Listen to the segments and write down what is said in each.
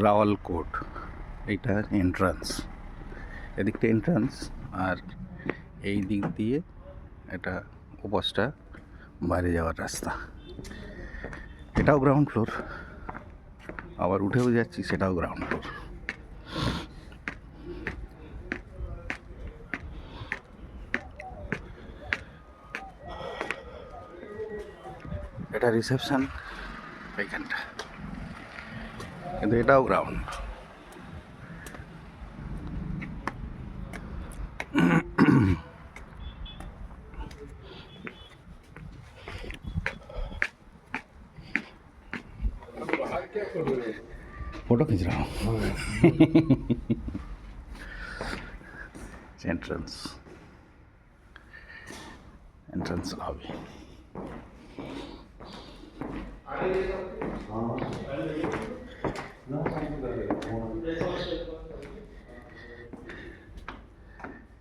Rawal court, এইটা entrance, এদিকটা entrance, আর এই দিক দিয়ে এটা ওপাশটা বাইরে যাওয়ার রাস্তা। এটাও গ্রাউন্ড ফ্লোর, আবার উঠেও যাচ্ছি, সেটাও গ্রাউন্ড ফ্লোর। এটা রিসেপশন এইখানটা, কিন্তু এটাও গ্রাউন্ড। फोटो खींच रहा हूँ। Entrance lobby.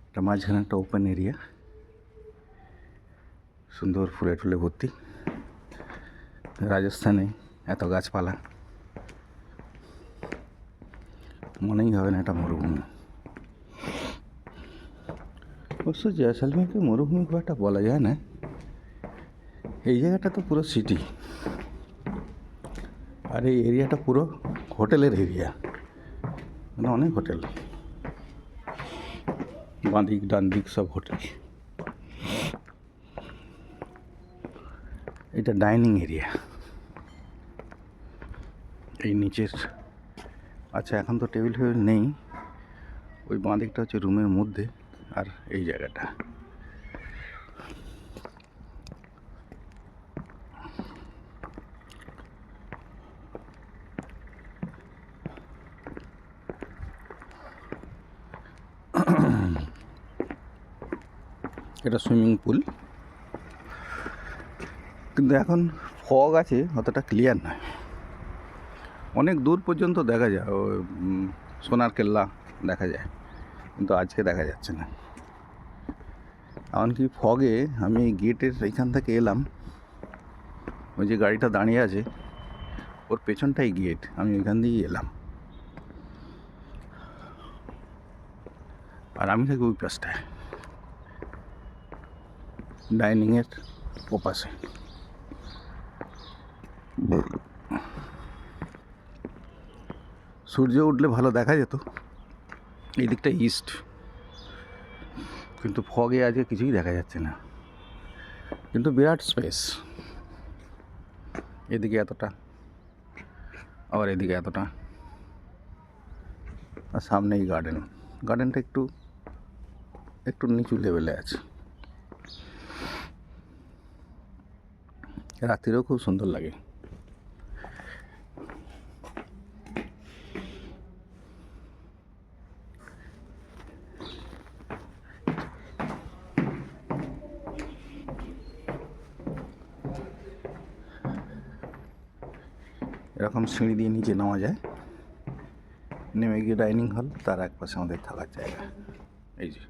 এটা মাঝখানে একটা ওপেন এরিয়া, সুন্দর ফুলে টুলে ভর্তি। রাজস্থানে এত গাছপালা, মনেই হবে না এটা মরুভূমি। অবশ্য জয়সলমেরকে মরুভূমি খুব একটা বলা যায় না, এই জায়গাটা তো পুরো সিটি, আর এই এরিয়াটা পুরো হোটেলের এরিয়া, মানে অনেক হোটেল, বাঁ দিক ডান দিক সব হোটেল। এটা ডাইনিং এরিয়া, এই নিচের। আচ্ছা, এখন তো টেবিল ফেবিল নেই, ওই বাঁ দিকটা হচ্ছে রুমের মধ্যে, আর এই জায়গাটা এটা সুইমিং পুল, কিন্তু এখন ফগ আছে, অতটা ক্লিয়ার নয়। অনেক দূর পর্যন্ত দেখা যায়, ও সোনার কেল্লা দেখা যায়, কিন্তু আজকে দেখা যাচ্ছে না। এমনকি ফগে আমি গেটের এইখান থেকে এলাম, ওই যে গাড়িটা দাঁড়িয়ে আছে ওর পেছনটাই গেট, আমি ওইখান দিয়েই এলাম, আর আমি থাকি ওই পাশটায় ডাইনিংয়ের ওপাশে। সূর্য উঠলে ভালো দেখা যেত, এই দিকটা ইস্ট, কিন্তু ফগে আজকে কিছুই দেখা যাচ্ছে না। কিন্তু বিরাট স্পেস, এদিকে এতটা, আবার এদিকে এতটা, আর সামনেই গার্ডেন। গার্ডেনটা একটু নিচু লেভেলে আছে, রাত্রিরেও খুব সুন্দর লাগে। এরকম সিঁড়ি দিয়ে নিচে নামা যায়, নেমে গিয়ে ডাইনিং হল, তার এক পাশে আমাদের থাকার জায়গা। এই যে